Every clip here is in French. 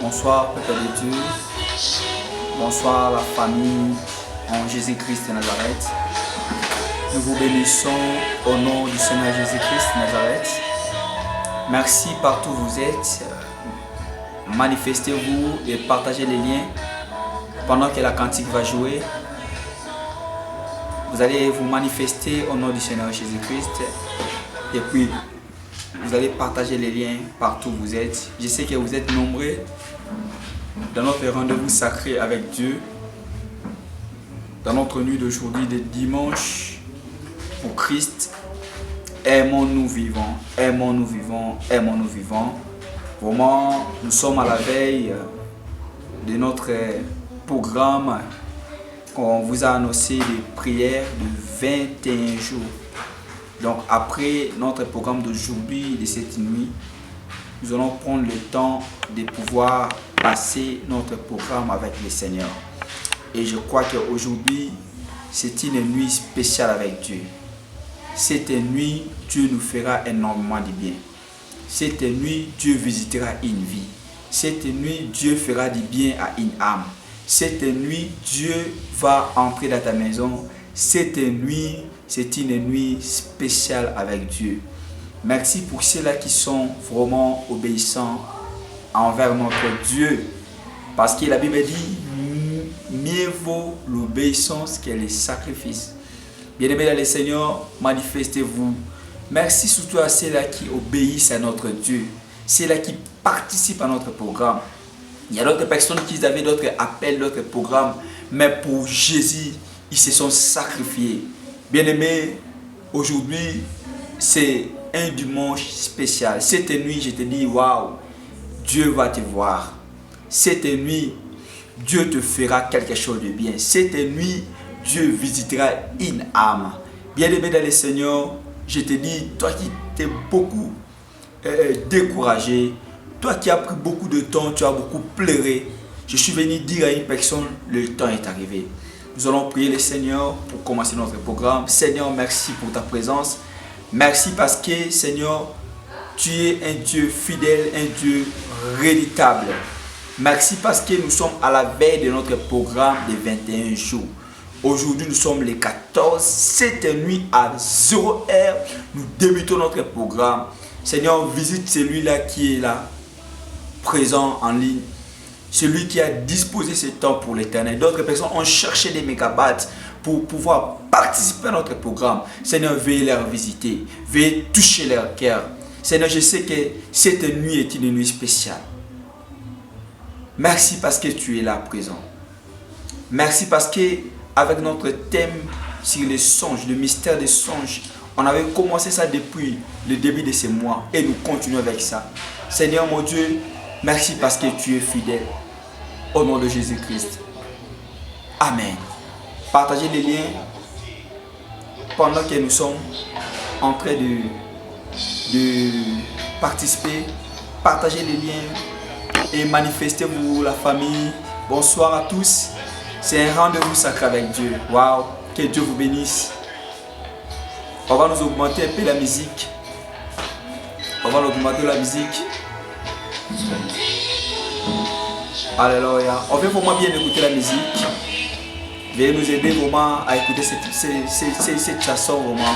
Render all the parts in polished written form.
Bonsoir, Peuple de Dieu. Bonsoir, la famille en Jésus-Christ de Nazareth. Nous vous bénissons au nom du Seigneur Jésus-Christ de Nazareth. Merci partout où vous êtes. Manifestez-vous et partagez les liens pendant que la cantique va jouer. Vous allez vous manifester au nom du Seigneur Jésus-Christ. Et puis, vous allez partager les liens partout où vous êtes. Je sais que vous êtes nombreux dans notre rendez-vous sacré avec Dieu. Dans notre nuit d'aujourd'hui de dimanche pour Christ. Aimons-nous vivants, aimons-nous vivants, aimons-nous vivants. Vraiment, nous sommes à la veille de notre programme qu'on vous a annoncé de prière de 21 jours. Donc après notre programme d'aujourd'hui, de cette nuit, nous allons prendre le temps de pouvoir passer notre programme avec le Seigneur. Et je crois qu'aujourd'hui, c'est une nuit spéciale avec Dieu. Cette nuit, Dieu nous fera énormément de bien. Cette nuit, Dieu visitera une vie. Cette nuit, Dieu fera du bien à une âme. Cette nuit, Dieu va entrer dans ta maison. Cette nuit, c'est une nuit spéciale avec Dieu. Merci pour ceux-là qui sont vraiment obéissants envers notre Dieu. Parce que la Bible dit, mieux vaut l'obéissance que les sacrifices. Bien-aimés dans le Seigneur, manifestez-vous. Merci surtout à ceux-là qui obéissent à notre Dieu. Ceux-là qui participent à notre programme. Il y a d'autres personnes qui avaient d'autres appels, d'autres programmes. Mais pour Jésus, ils se sont sacrifiés. Bien-aimés, aujourd'hui, c'est un dimanche spécial. Cette nuit, je te dis, waouh, Dieu va te voir. Cette nuit, Dieu te fera quelque chose de bien. Cette nuit, Dieu visitera une âme. Bien-aimé dans le Seigneur, je te dis, toi qui t'es beaucoup découragé, toi qui as pris beaucoup de temps, tu as beaucoup pleuré, je suis venu dire à une personne, le temps est arrivé. Nous allons prier le Seigneur pour commencer notre programme. Seigneur, merci pour ta présence. Merci parce que, Seigneur, tu es un Dieu fidèle, un Dieu redoutable. Merci parce que nous sommes à la veille de notre programme de 21 jours. Aujourd'hui, nous sommes les 14. Cette nuit à 0 heure, nous débutons notre programme. Seigneur, visite celui-là qui est là, présent en ligne. Celui qui a disposé ce temps pour l'éternel. D'autres personnes ont cherché des mégabytes pour pouvoir participer à notre programme. Seigneur, veuillez leur visiter. Veuillez toucher leur cœur. Seigneur, je sais que cette nuit est une nuit spéciale. Merci parce que tu es là présent. Merci parce que avec notre thème sur les songes, le mystère des songes, on avait commencé ça depuis le début de ce mois et nous continuons avec ça. Seigneur mon Dieu, merci parce que tu es fidèle. Au nom de Jésus-Christ. Amen. Partagez les liens pendant que nous sommes en train de participer. Partagez les liens et manifestez-vous la famille. Bonsoir à tous. C'est un rendez-vous sacré avec Dieu. Waouh, que Dieu vous bénisse. On va nous augmenter un peu la musique. On va augmenter la musique. Alléluia. On veut vraiment bien écouter la musique. Veuillez nous aider vraiment à écouter cette chanson vraiment.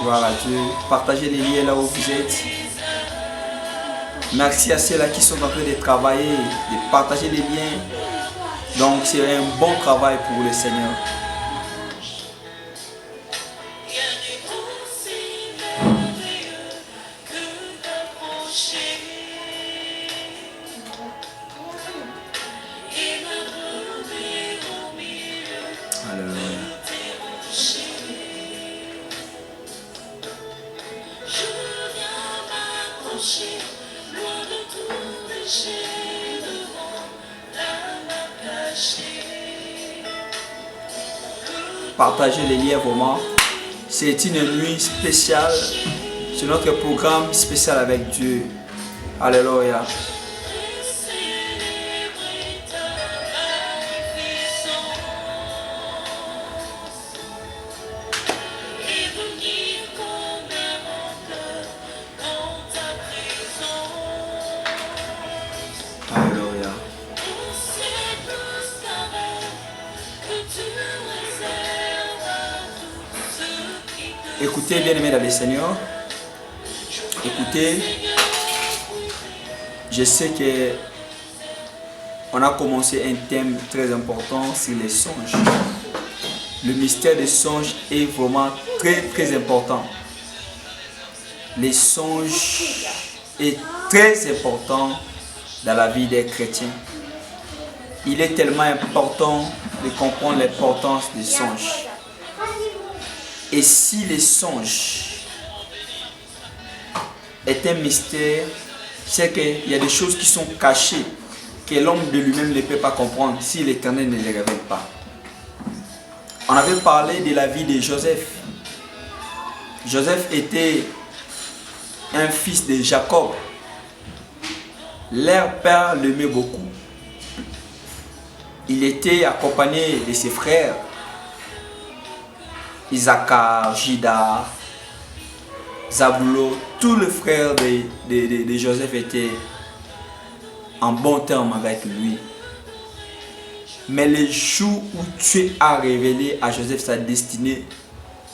Voilà Dieu. Partagez les liens là où vous êtes. Merci à ceux-là qui sont en train de travailler, de partager les liens. Donc c'est un bon travail pour le Seigneur. Alléluia. Partagez les liens vraiment. C'est une nuit spéciale. C'est notre programme spécial avec Dieu. Alléluia. Écoutez, bien-aimés dans le Seigneur. Écoutez, je sais que on a commencé un thème très important sur les songes. Le mystère des songes est vraiment très important. Les songes est très important dans la vie des chrétiens. Il est tellement important de comprendre l'importance des songes. Et si les songes est un mystère, c'est qu'il y a des choses qui sont cachées, que l'homme de lui-même ne peut pas comprendre si l'Éternel ne les révèle pas. On avait parlé de la vie de Joseph. Joseph était un fils de Jacob. Leur père l'aimait beaucoup. Il était accompagné de ses frères, Isaac, Juda, Zabulo. Tous les frères de Joseph étaient en bon terme avec lui. Mais le jour où Dieu a révélé à Joseph sa destinée,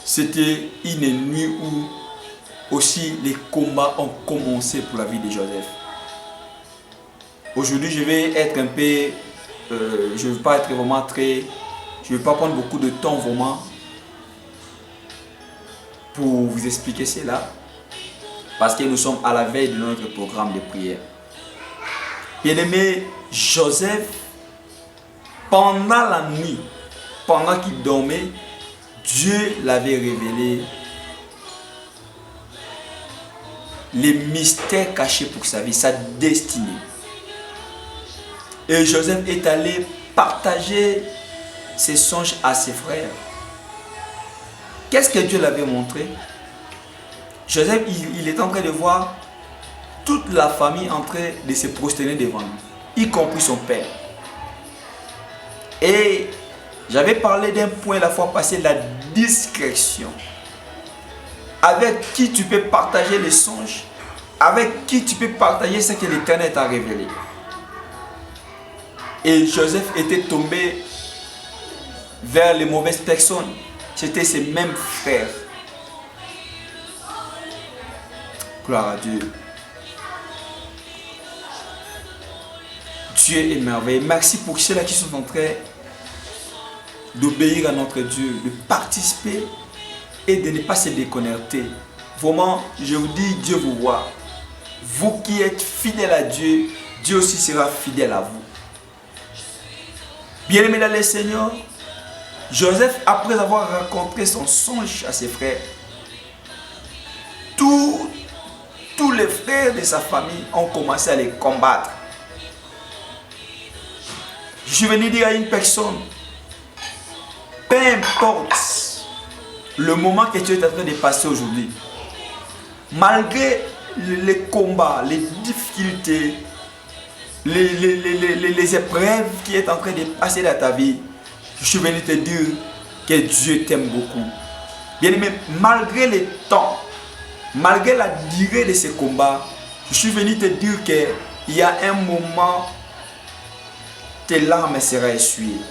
c'était une nuit où aussi les combats ont commencé pour la vie de Joseph. Aujourd'hui, je vais être un peu, je ne vais pas être vraiment très, je ne vais pas prendre beaucoup de temps vraiment pour vous expliquer cela, parce que nous sommes à la veille de notre programme de prière. Bien-aimé, Joseph, pendant la nuit, pendant qu'il dormait, Dieu l'avait révélé les mystères cachés pour sa vie, sa destinée. Et Joseph est allé partager ses songes à ses frères. Qu'est-ce que Dieu l'avait montré? Joseph, il est en train de voir toute la famille en train de se prosterner devant lui, y compris son père. Et j'avais parlé d'un point la fois passée, la discrétion. Avec qui tu peux partager les songes, avec qui tu peux partager ce que l'Éternel t'a révélé. Et Joseph était tombé vers les mauvaises personnes. C'était ses mêmes frères. Gloire à Dieu. Dieu est merveilleux. Merci pour ceux-là qui sont en train d'obéir à notre Dieu, de participer et de ne pas se déconnecter. Vraiment, je vous dis, Dieu vous voit. Vous qui êtes fidèles à Dieu, Dieu aussi sera fidèle à vous. Bien-aimé dans le Seigneur, Joseph, après avoir raconté son songe à ses frères, tous les frères de sa famille ont commencé à les combattre. Je suis venu dire à une personne, peu importe le moment que tu es en train de passer aujourd'hui, malgré les combats, les difficultés, les épreuves qui est en train de passer dans ta vie, je suis venu te dire que Dieu t'aime beaucoup. Bien aimé, malgré les temps, malgré la durée de ces combats, je suis venu te dire qu'il y a un moment, tes larmes seront essuyées.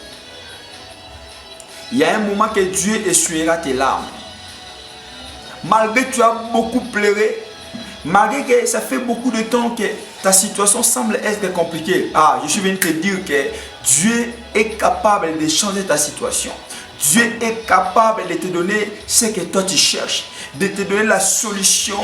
Il y a un moment que Dieu essuiera tes larmes. Malgré que tu as beaucoup pleuré, malgré que ça fait beaucoup de temps que ta situation semble être compliquée, je suis venu te dire que Dieu est capable de changer ta situation. Dieu est capable de te donner ce que toi tu cherches, de te donner la solution.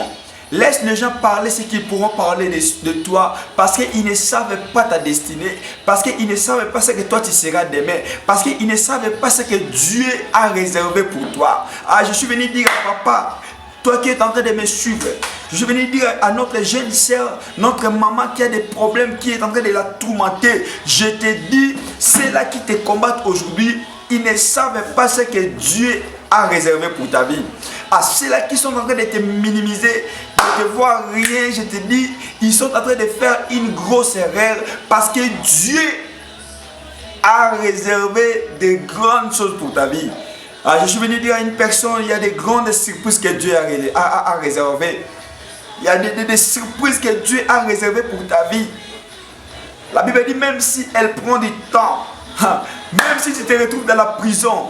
Laisse les gens parler ce qu'ils pourront parler de toi, parce qu'ils ne savent pas ta destinée, parce qu'ils ne savent pas ce que toi tu seras demain, parce qu'ils ne savent pas ce que Dieu a réservé pour toi. Je suis venu dire à papa, toi qui es en train de me suivre, je suis venu dire à notre jeune sœur, notre maman qui a des problèmes, qui est en train de la tourmenter, je te dis, ceux-là qui te combattent aujourd'hui, ils ne savent pas ce que Dieu a réservé pour ta vie. À ceux-là qui sont en train de te minimiser, de te voir rien, je te dis, ils sont en train de faire une grosse erreur, parce que Dieu a réservé de grandes choses pour ta vie. Je suis venu dire à une personne, il y a des grandes surprises que Dieu a réservées. Il y a des surprises que Dieu a réservées pour ta vie. La Bible dit, même si elle prend du temps, Même si tu te retrouves dans la prison,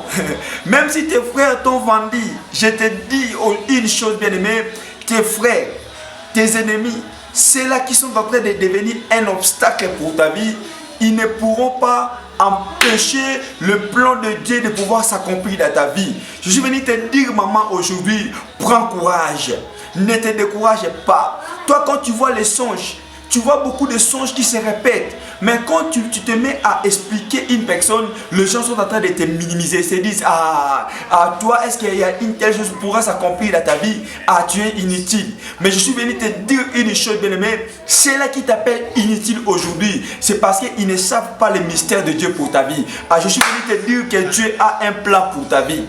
même si tes frères t'ont vendu, je te dis une chose, bien-aimé, tes frères, tes ennemis, ceux-là qui sont en train de devenir un obstacle pour ta vie, ils ne pourront pas empêcher le plan de Dieu de pouvoir s'accomplir dans ta vie. Je suis venu te dire, maman, aujourd'hui, prends courage. Ne te décourage pas. Toi, quand tu vois les songes, tu vois beaucoup de songes qui se répètent. Mais quand tu te mets à expliquer une personne, les gens sont en train de te minimiser. Ils se disent, toi, est-ce qu'il y a une telle chose qui pourra s'accomplir dans ta vie? Tu es inutile. Mais je suis venu te dire une chose, bien-aimé. Ceux-là qui t'appellent inutile aujourd'hui, c'est parce qu'ils ne savent pas le mystère de Dieu pour ta vie. Je suis venu te dire que Dieu a un plan pour ta vie.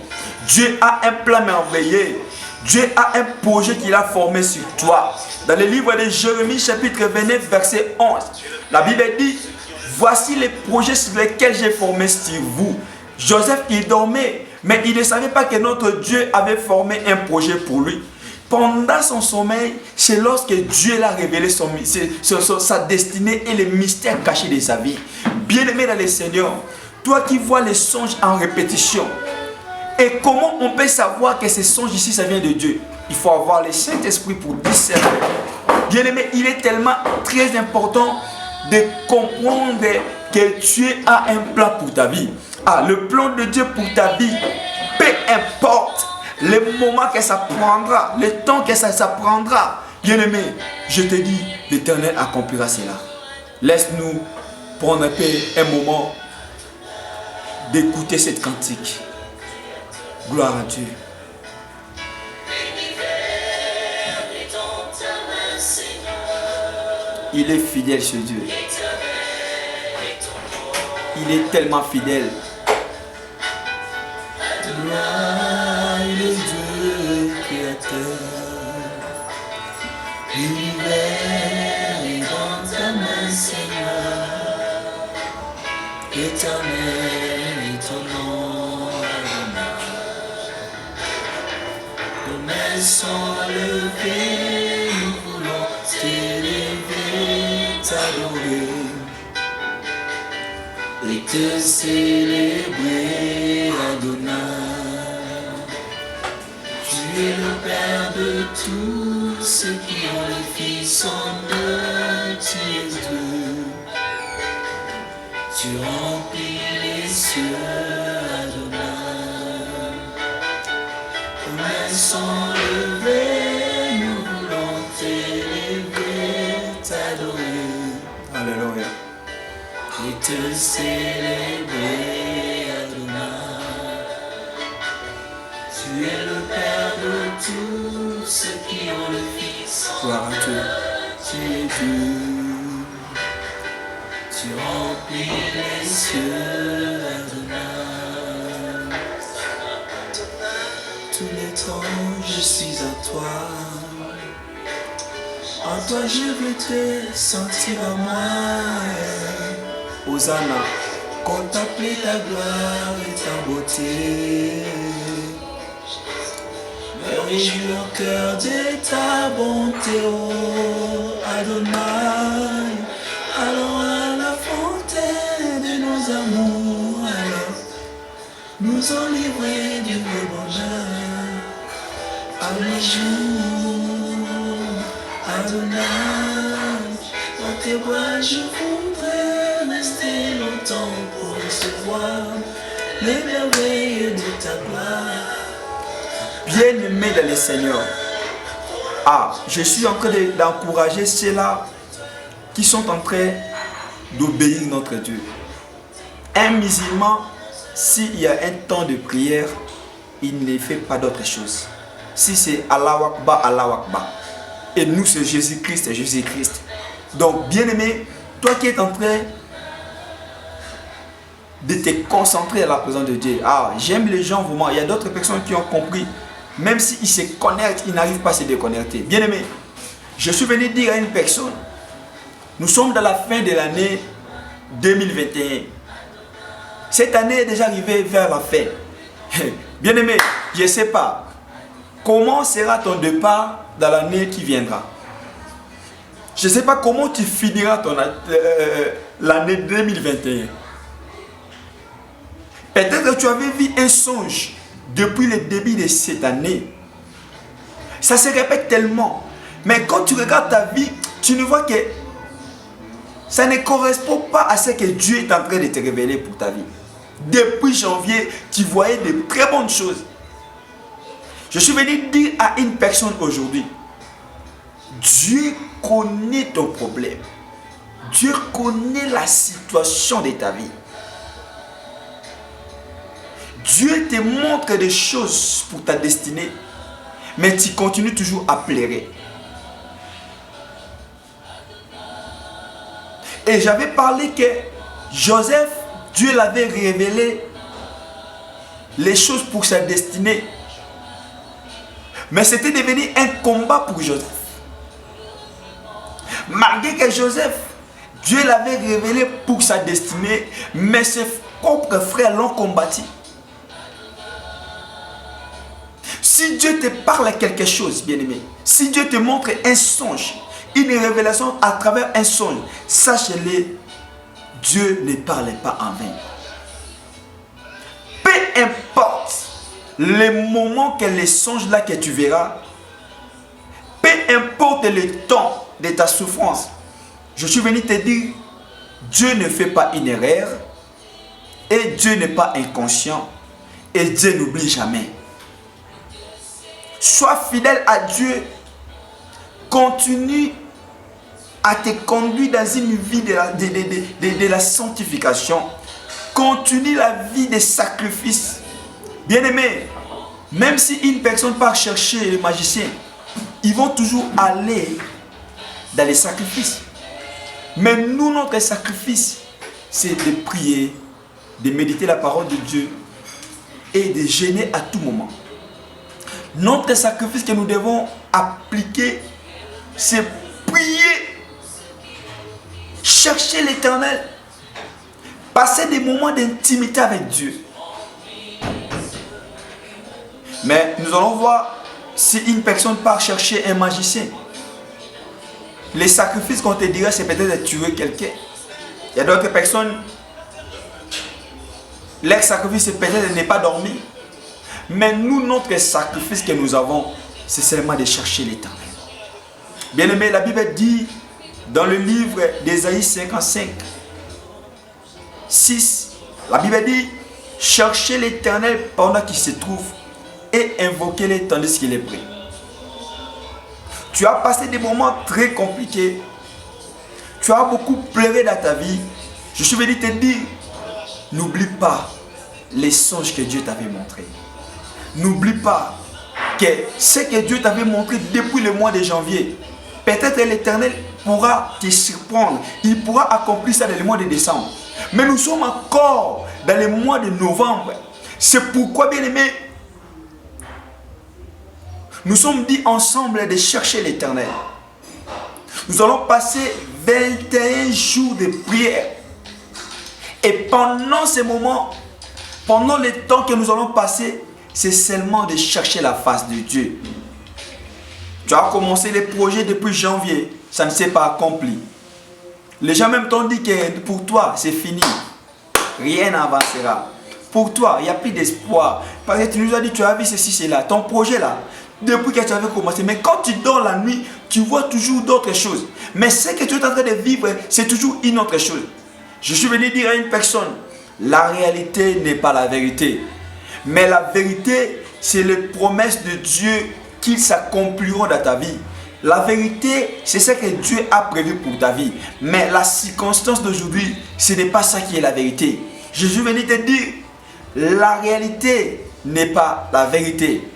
Dieu a un plan merveilleux. Dieu a un projet qu'il a formé sur toi. Dans le livre de Jérémie, chapitre 29, verset 11, la Bible dit, voici les projets sur lesquels j'ai formé sur vous. Joseph, il dormait, mais il ne savait pas que notre Dieu avait formé un projet pour lui. Pendant son sommeil, c'est lorsque Dieu l'a révélé sa destinée et les mystères cachés de sa vie. Bien-aimé dans le Seigneur, toi qui vois les songes en répétition, et comment on peut savoir que ces songes ici, ça vient de Dieu? Il faut avoir le Saint-Esprit pour discerner. Bien aimé, il est tellement très important de comprendre que Dieu a un plan pour ta vie. Le plan de Dieu pour ta vie, peu importe le moment que ça prendra, le temps que ça prendra. Bien aimé, je te dis, l'Éternel accomplira cela. Laisse-nous prendre un moment d'écouter cette cantique. Gloire à Dieu. Il est fidèle, ce Dieu. Il est tellement fidèle. Gloire, il est Dieu créateur. L'univers est dans ta main, Seigneur. Éternel est ton nom. Nos mains sont levées, nous voulons t'élever, t'adorer et te célébrer, Adonai. Tu es le Père de tous ceux qui ont le Fils en eux, tu es Dieu. Tu remplis les cieux, Adonai. Nos mains sont levées, nous voulons t'élever, t'adorer. Alléluia. Et te célébrer, Adonai. Tu es le Père de tous ceux qui ont le Fils. Gloire à Dieu. Tu es Dieu. Tu remplis les cieux, Adonai. Tous les temps, je suis à toi. En toi, je veux te sentir à moi. Hosanna, contempler ta gloire et ta beauté. Me réjouir au cœur de ta bonté, oh Adonai. Allons à la fontaine de nos amours, alors nous enivrer du vrai bonheur. À mes jours, Adonai, dans tes bras je voudrais rester longtemps pour recevoir les merveilles de ta gloire. Bien-aimé dans le Seigneur, je suis en train d'encourager ceux-là qui sont en train d'obéir notre Dieu. Un musulman, s'il y a un temps de prière, il ne fait pas d'autre chose. Si c'est Allahu Akbar, Allahu Akbar. Et nous, c'est Jésus-Christ, Jésus-Christ. Donc, bien-aimé, toi qui es en train de te concentrer à la présence de Dieu. J'aime les gens vraiment. Il y a d'autres personnes qui ont compris. Même s'ils se connectent, ils n'arrivent pas à se déconnecter. Bien-aimé, je suis venu dire à une personne, nous sommes dans la fin de l'année 2021. Cette année est déjà arrivée vers la fin. Bien-aimé, je ne sais pas comment sera ton départ dans l'année qui viendra. Je ne sais pas comment tu finiras l'année 2021. tu avais vu un songe depuis le début de cette année. Ça se répète tellement. Mais quand tu regardes ta vie, tu ne vois que ça ne correspond pas à ce que Dieu est en train de te révéler pour ta vie. Depuis janvier, tu voyais de très bonnes choses. Je suis venu dire à une personne aujourd'hui, Dieu connaît ton problème. Dieu connaît la situation de ta vie. Dieu te montre des choses pour ta destinée, mais tu continues toujours à pleurer. Et j'avais parlé que Joseph, Dieu l'avait révélé les choses pour sa destinée. Mais c'était devenu un combat pour Joseph. Malgré que Joseph, Dieu l'avait révélé pour sa destinée, mais ses propres frères l'ont combattu. Si Dieu te parle quelque chose, bien-aimé, si Dieu te montre un songe, une révélation à travers un songe, sache-le, Dieu ne parle pas en vain. Peu importe les moments que les songes là que tu verras, peu importe le temps de ta souffrance, je suis venu te dire, Dieu ne fait pas une erreur et Dieu n'est pas inconscient et Dieu n'oublie jamais. Sois fidèle à Dieu, continue à te conduire dans une vie de la sanctification, continue la vie des sacrifices. Bien-aimé, même si une personne part chercher les magiciens, ils vont toujours aller dans les sacrifices. Mais nous, notre sacrifice, c'est de prier, de méditer la parole de Dieu et de jeûner à tout moment. Notre sacrifice que nous devons appliquer, c'est prier, chercher l'Éternel, passer des moments d'intimité avec Dieu. Mais nous allons voir si une personne part chercher un magicien. Les sacrifices qu'on te dira, c'est peut-être de tuer quelqu'un. Il y a d'autres personnes, leur sacrifice, c'est peut-être de ne pas dormir. Mais nous, notre sacrifice que nous avons, c'est seulement de chercher l'Éternel. Bien-aimé, la Bible dit dans le livre d'Ésaïe 55, 6, la Bible dit, cherchez l'Éternel pendant qu'il se trouve et invoquez-le tandis qu'il est prêt. Tu as passé des moments très compliqués. Tu as beaucoup pleuré dans ta vie. Je suis venu te dire, n'oublie pas les songes que Dieu t'avait montrés. N'oublie pas que ce que Dieu t'avait montré depuis le mois de janvier, peut-être l'Éternel pourra te surprendre. Il pourra accomplir ça dans le mois de décembre. Mais nous sommes encore dans le mois de novembre. C'est pourquoi, bien-aimé, nous sommes dit ensemble de chercher l'Éternel. Nous allons passer 21 jours de prière. Et pendant ces moments, pendant le temps que nous allons passer, c'est seulement de chercher la face de Dieu. Tu as commencé les projets depuis janvier, ça ne s'est pas accompli. Les gens même t'ont dit que pour toi, c'est fini. Rien n'avancera. Pour toi, il n'y a plus d'espoir. Parce que tu nous as dit, tu as vu ceci, cela. Ton projet là, depuis que tu avais commencé. Mais quand tu dors la nuit, tu vois toujours d'autres choses. Mais ce que tu es en train de vivre, c'est toujours une autre chose. Je suis venu dire à une personne, la réalité n'est pas la vérité. Mais la vérité, c'est les promesses de Dieu qui s'accompliront dans ta vie. La vérité, c'est ce que Dieu a prévu pour ta vie. Mais la circonstance d'aujourd'hui, ce n'est pas ça qui est la vérité. Je suis venu te dire, la réalité n'est pas la vérité.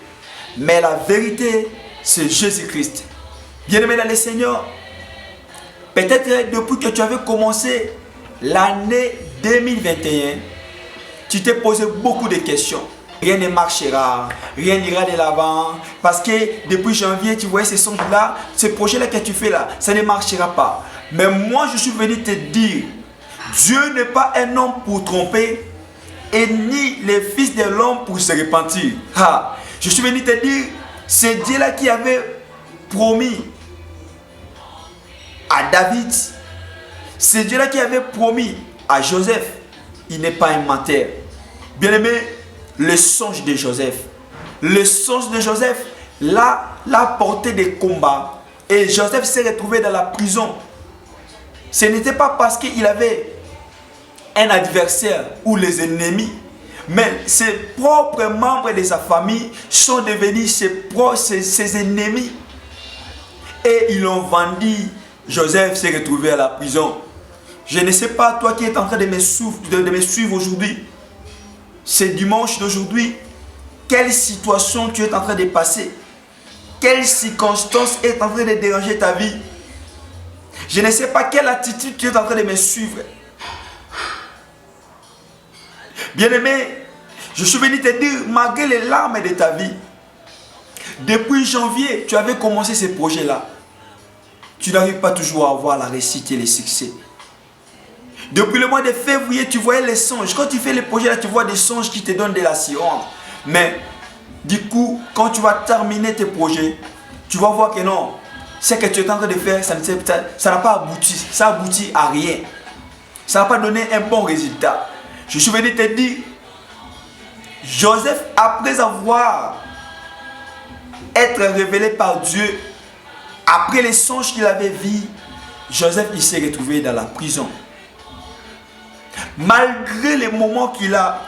Mais la vérité, c'est Jésus-Christ. Bien-aimé dans le Seigneur, peut-être depuis que tu avais commencé l'année 2021, tu t'es posé beaucoup de questions. Rien ne marchera, rien n'ira de l'avant. Parce que depuis janvier, tu voyais ces songes-là, ces projets-là que tu fais là, ça ne marchera pas. Mais moi, je suis venu te dire, Dieu n'est pas un homme pour tromper, et ni le fils de l'homme pour se repentir. Je suis venu te dire, c'est Dieu-là qui avait promis à David, c'est Dieu-là qui avait promis à Joseph. Il n'est pas un menteur. Bien-aimé, le songe de Joseph. Le songe de Joseph l'a porté des combats. Et Joseph s'est retrouvé dans la prison. Ce n'était pas parce qu'il avait un adversaire ou les ennemis, mais ses propres membres de sa famille sont devenus ses ennemis. Et ils l'ont vendu. Joseph s'est retrouvé à la prison. Je ne sais pas, toi qui es en train de me suivre aujourd'hui, c'est dimanche d'aujourd'hui, quelle situation tu es en train de passer? Quelle circonstance est en train de déranger ta vie? Je ne sais pas quelle attitude tu es en train de me suivre. Bien-aimé, je suis venu te dire, malgré les larmes de ta vie, depuis janvier, tu avais commencé ces projets-là. Tu n'arrives pas toujours à avoir la réussite et le succès. Depuis le mois de février, tu voyais les songes. Quand tu fais les projets là, tu vois des songes qui te donnent de l'assurance. Mais, du coup, quand tu vas terminer tes projets, tu vas voir que non, ce que tu es en train de faire, ça n'a pas abouti. Ça aboutit à rien. Ça n'a pas donné un bon résultat. Je suis venu te dire, Joseph, après avoir été révélé par Dieu, après les songes qu'il avait vus, Joseph il s'est retrouvé dans la prison. Malgré les moments qu'il a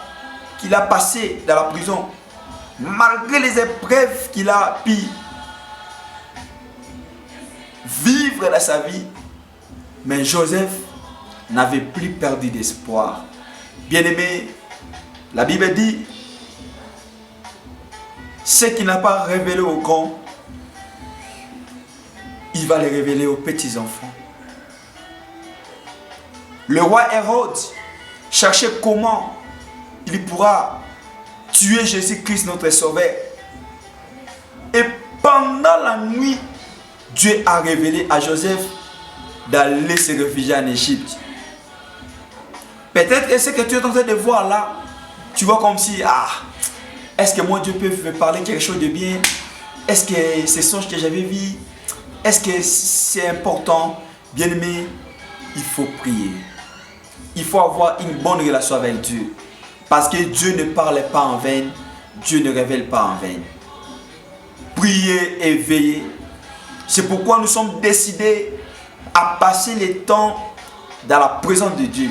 passés dans la prison, malgré les épreuves qu'il a pu vivre dans sa vie, mais Joseph n'avait plus perdu d'espoir. Bien-aimé, la Bible dit, ce qu'il n'a pas révélé aux grands, il va les révéler aux petits-enfants. Le roi Hérode cherchait comment il pourra tuer Jésus-Christ, notre Sauveur. Et pendant la nuit, Dieu a révélé à Joseph d'aller se réfugier en Égypte. Peut-être ce que tu es en train de voir là, tu vois comme si, est-ce que moi Dieu peut me parler quelque chose de bien? Est-ce que ces songes que j'avais vus, est-ce que c'est important? Bien-aimé, il faut prier. Il faut avoir une bonne relation avec Dieu. Parce que Dieu ne parle pas en vain. Dieu ne révèle pas en vain. Priez et veillez. C'est pourquoi nous sommes décidés à passer le temps dans la présence de Dieu.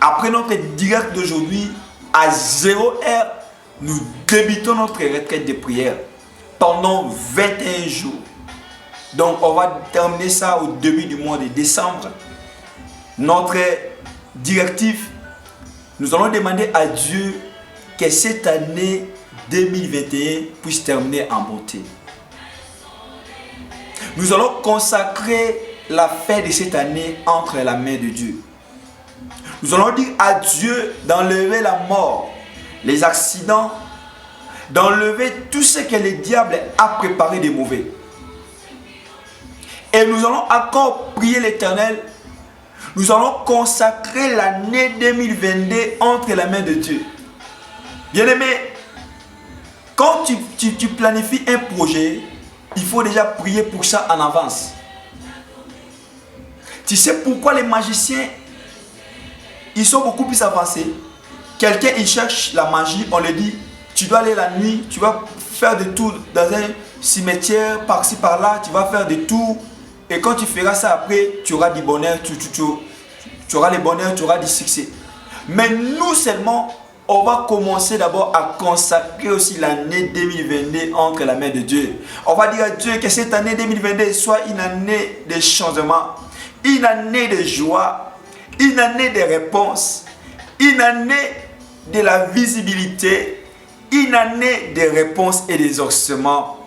Après notre direct d'aujourd'hui, à 0 heure, nous débutons notre retraite de prière pendant 21 jours. Donc on va terminer ça au début du mois de décembre. Notre directif, nous allons demander à Dieu que cette année 2021 puisse terminer en beauté. Nous allons consacrer la fin de cette année entre la main de Dieu. Nous allons dire à Dieu d'enlever la mort, les accidents, d'enlever tout ce que le diable a préparé de mauvais. Et nous allons encore prier l'Éternel. Nous allons consacrer l'année 2022 entre la main de Dieu. Bien-aimé, quand tu planifies un projet, il faut déjà prier pour ça en avance. Tu sais pourquoi les magiciens, ils sont beaucoup plus avancés. Quelqu'un, il cherche la magie, on lui dit, tu dois aller la nuit, tu vas faire des tours dans un cimetière, par-ci, par-là, tu vas faire des tours. Et quand tu feras ça après, tu auras du bonheur, tu auras le bonheur, tu auras du succès. Mais nous seulement, on va commencer d'abord à consacrer aussi l'année 2022 entre la main de Dieu. On va dire à Dieu que cette année 2022 soit une année de changement, une année de joie, une année de réponse, une année de la visibilité, une année de réponse et d'exaucement.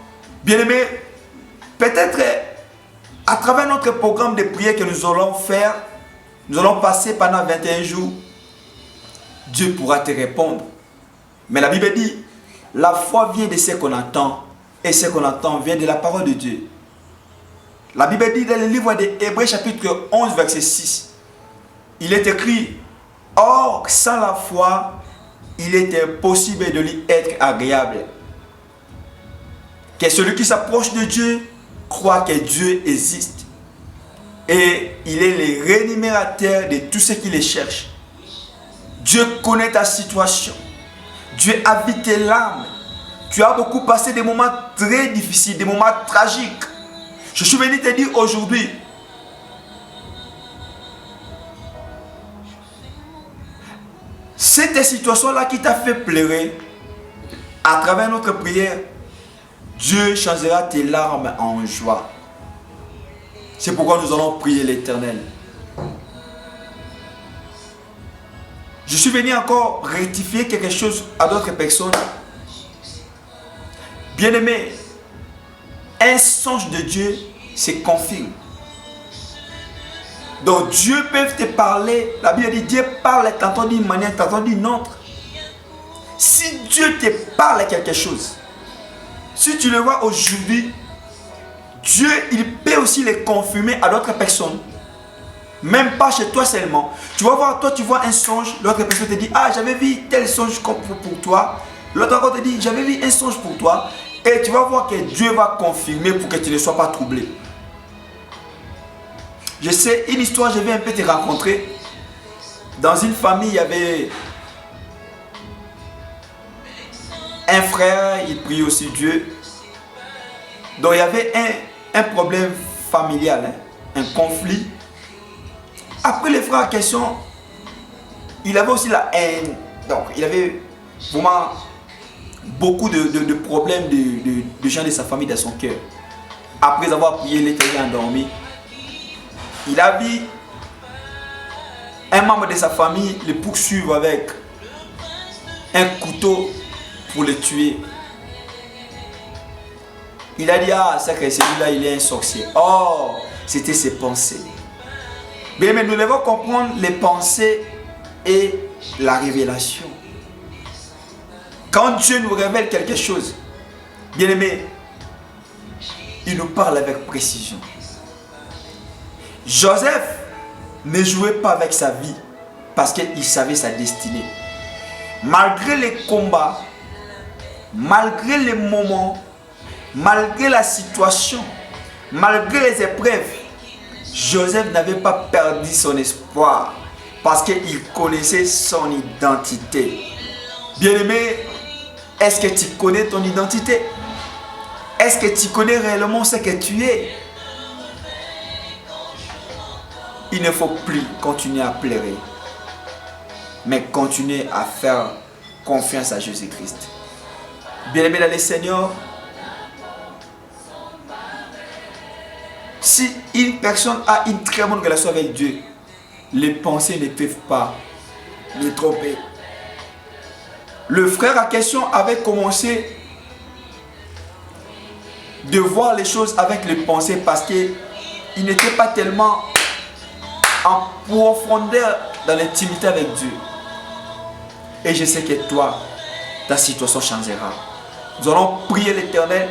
Bien-aimé, peut-être à travers notre programme de prière que nous allons faire, nous allons passer pendant 21 jours, Dieu pourra te répondre. Mais la Bible dit, la foi vient de ce qu'on entend, et ce qu'on entend vient de la parole de Dieu. La Bible dit dans le livre de Hébreux chapitre 11 verset 6, il est écrit, or sans la foi, il est impossible de lui être agréable. Que celui qui s'approche de Dieu croit que Dieu existe. Et il est le rémunérateur de tous ceux qui le cherchent. Dieu connaît ta situation. Dieu a vu tes larmes. Tu as beaucoup passé des moments très difficiles, des moments tragiques. Je suis venu te dire aujourd'hui, cette situation-là qui t'a fait pleurer, à travers notre prière, Dieu changera tes larmes en joie. C'est pourquoi nous allons prier l'Éternel. Je suis venu encore rectifier quelque chose à d'autres personnes. Bien-aimé, un songe de Dieu se confirme. Donc Dieu peut te parler. La Bible dit Dieu parle tantôt d'une manière, tantôt d'une autre. Si Dieu te parle quelque chose, si tu le vois aujourd'hui, Dieu, il peut aussi le confirmer à d'autres personnes. Même pas chez toi seulement. Tu vas voir, toi tu vois un songe, l'autre personne te dit, ah j'avais vu tel songe pour toi. L'autre encore te dit, j'avais vu un songe pour toi. Et tu vas voir que Dieu va confirmer pour que tu ne sois pas troublé. Je sais, une histoire, je vais un peu te rencontrer. Dans une famille, il y avait un frère, il priait aussi Dieu. Donc il y avait un problème familial, un conflit. Après le frère en question, il avait aussi la haine. Donc il avait vraiment beaucoup de problèmes de gens de sa famille dans son cœur. Après avoir prié, il était endormi. Il a vu un membre de sa famille le poursuivre avec un couteau pour le tuer. Il a dit, ah, c'est que celui-là, il est un sorcier. Oh, c'était ses pensées. Bien, mais nous devons comprendre les pensées et la révélation. Quand Dieu nous révèle quelque chose, bien aimé, il nous parle avec précision. Joseph ne jouait pas avec sa vie parce qu'il savait sa destinée. Malgré les combats, malgré les moments, malgré la situation, malgré les épreuves, Joseph n'avait pas perdu son espoir parce qu'il connaissait son identité. Bien-aimé, est-ce que tu connais ton identité? Est-ce que tu connais réellement ce que tu es? Il ne faut plus continuer à pleurer, mais continuer à faire confiance à Jésus-Christ. Bien-aimé dans le Seigneur, si une personne a une très bonne relation avec Dieu, les pensées ne peuvent pas le tromper. Le frère en question avait commencé de voir les choses avec les pensées parce qu'il n'était pas tellement en profondeur dans l'intimité avec Dieu. Et je sais que toi, ta situation changera. Nous allons prier l'Éternel.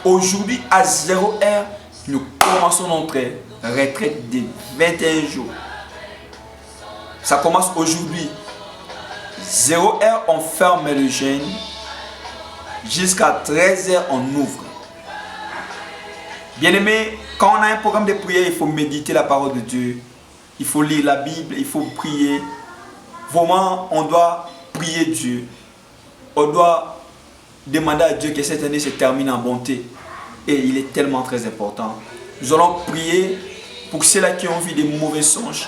Aujourd'hui, à 0 heure, nous commençons notre retraite de 21 jours. Ça commence aujourd'hui. 0 heure, on ferme le jeûne. Jusqu'à 13 heures, on ouvre. Bien-aimé, quand on a un programme de prière, il faut méditer la parole de Dieu. Il faut lire la Bible, il faut prier. Vraiment, on doit prier Dieu. On doit demander à Dieu que cette année se termine en bonté. Et il est tellement très important. Nous allons prier pour ceux-là qui ont vu des mauvais songes.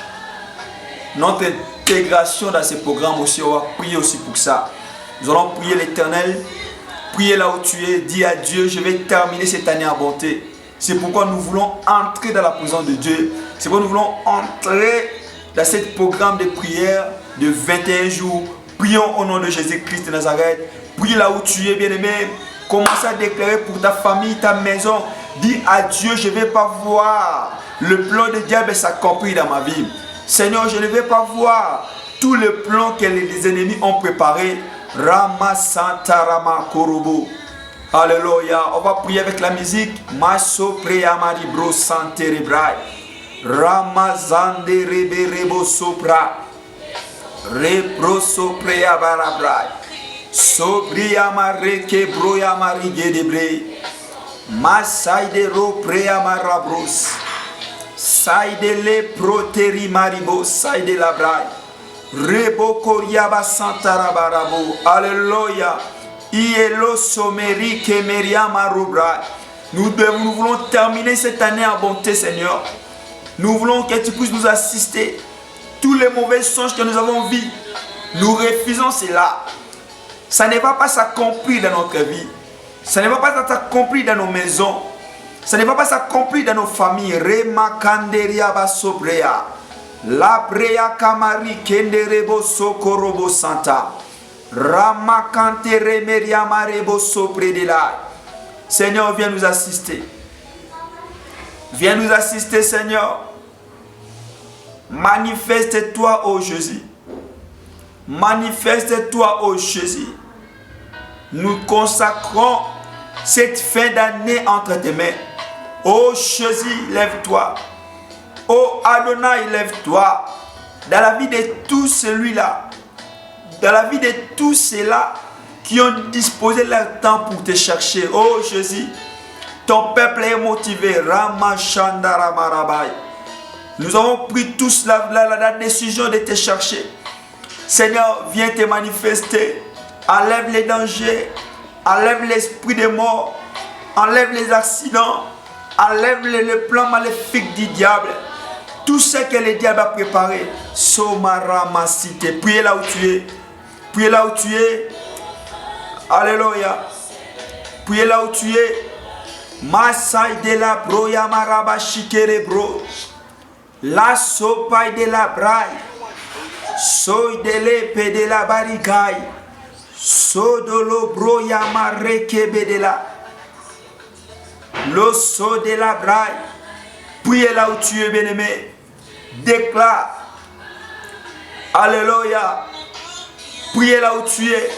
Notre intégration dans ce programme aussi, on va prier aussi pour ça. Nous allons prier l'Éternel. Prier là où tu es. Dis à Dieu, je vais terminer cette année en bonté. C'est pourquoi nous voulons entrer dans la présence de Dieu. C'est pourquoi nous voulons entrer dans ce programme de prière de 21 jours. Prions au nom de Jésus-Christ de Nazareth. Prie là où tu es, bien-aimé. Commence à déclarer pour ta famille, ta maison. Dis à Dieu, je ne vais pas voir le plan de diable s'accomplir dans ma vie. Seigneur, je ne vais pas voir tous les plans que les ennemis ont préparés. Rama Santa Rama Korobo. Alléluia. On va prier avec la musique. Maso Preyamari Bro Santerebrai. Ramazande Rebe Rebo Sopra. Repro Sopreya Barabrai. Sobriama Reke Broyamari Gedebre. Masaide Ro Preyamarabros. Saide le Proteri Maribo. Saide Labrai. Rebo Koriaba Santarabarabo. Alléluia. Ielo Someri Kemeriama Rubra. Nous voulons terminer cette année en bonté, Seigneur. Nous voulons que tu puisses nous assister. Tous les mauvais songes que nous avons vus, nous refusons cela. Ça ne va pas s'accomplir dans notre vie. Ça ne va pas s'accomplir dans nos maisons. Ça ne va pas s'accomplir dans nos familles. Rema Kanderia Basobrea. La Brea Kamari Kenderebo Sokorobo Santa. Rama Kantere Meriamarebo Sopredela. Seigneur, viens nous assister. Viens nous assister, Seigneur. Manifeste-toi, ô Jésus. Manifeste-toi, ô Jésus. Nous consacrons cette fin d'année entre tes mains. Ô Jésus, lève-toi. Ô Adonai, lève-toi. Dans la vie de tous celui-là, dans la vie de tous ceux-là qui ont disposé leur temps pour te chercher. Oh Jésus, ton peuple est motivé. Ramachandaramarabay. Nous avons pris tous la décision de te chercher. Seigneur, viens te manifester. Enlève les dangers. Enlève l'esprit de mort. Enlève les accidents. Enlève le plan maléfique du diable. Tout ce que le diable a préparé. Somaramasite. Priez là où tu es. Priez là où tu es. Alléluia. Priez là où tu es. Masai de la broya maraba shikere bro. La sopaille de la braille. Soy de l'épée de la barigaille. So de lo broya marekebe de la. L'osso de la braille. Priez là où tu es, bien-aimé. Déclare. Alléluia. Priez là où tu es.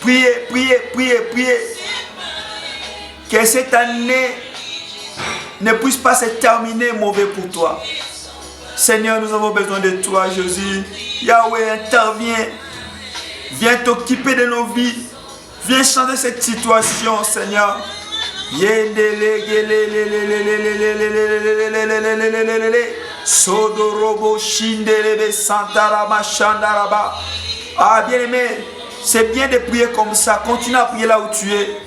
Priez, priez, priez, priez. Que cette année ne puisse pas se terminer mauvais pour toi. Seigneur, nous avons besoin de toi, Jésus. Yahweh, interviens. Viens t'occuper de nos vies. Viens changer cette situation, Seigneur. Sodorobo Shindelebe Santarama Shandaraba. Ah, bien-aimé, c'est bien de prier comme ça. Continue à prier là où tu es.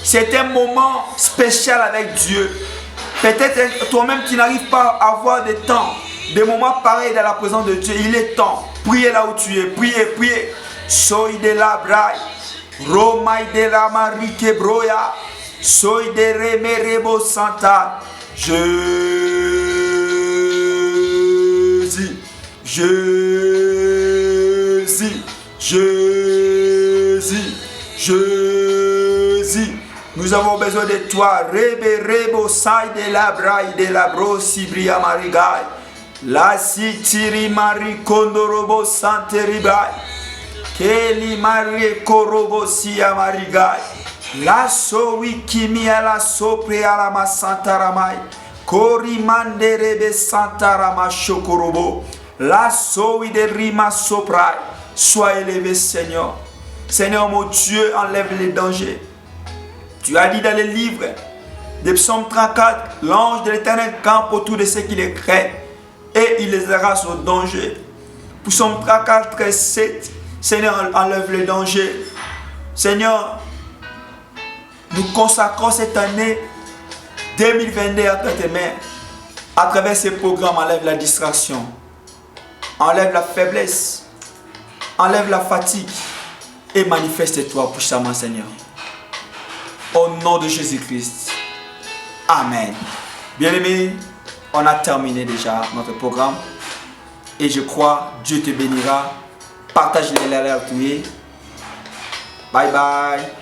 C'est un moment spécial avec Dieu. Peut-être toi-même qui n'arrives pas à avoir de temps, des moments pareils dans la présence de Dieu. Il est temps. Priez là où tu es. Priez, priez. Soy de la braille. Romai de la marike broya. Soy de remerebo santa. Jésus. Jésus. Jésus. Jésus. Nous avons besoin de toi. Rebe rebo sai de la braille de la bro sibria marigai. La sitiri mari kondorobo santeribai. Keli mari korobo sia marigai. La sowi kimi ala sopre ala ma santaramai. Kori mande rebe santarama shokorobo. La sowi de rima soprai. Sois élevé, Seigneur. Seigneur mon Dieu, enlève les dangers. Tu as dit dans le livre de Psaume 34, l'ange de l'Éternel campe autour de ceux qui les craignent et il les arrache au danger. Psaume 34, 7, Seigneur, enlève les dangers. Seigneur, nous consacrons cette année 2022 entre tes mains. À travers ces programmes, enlève la distraction, enlève la faiblesse, enlève la fatigue et manifeste-toi puissamment, Seigneur. Au nom de Jésus-Christ. Amen. Bien-aimés, on a terminé déjà notre programme. Et je crois, Dieu te bénira. Partage les là où tu es. Bye bye.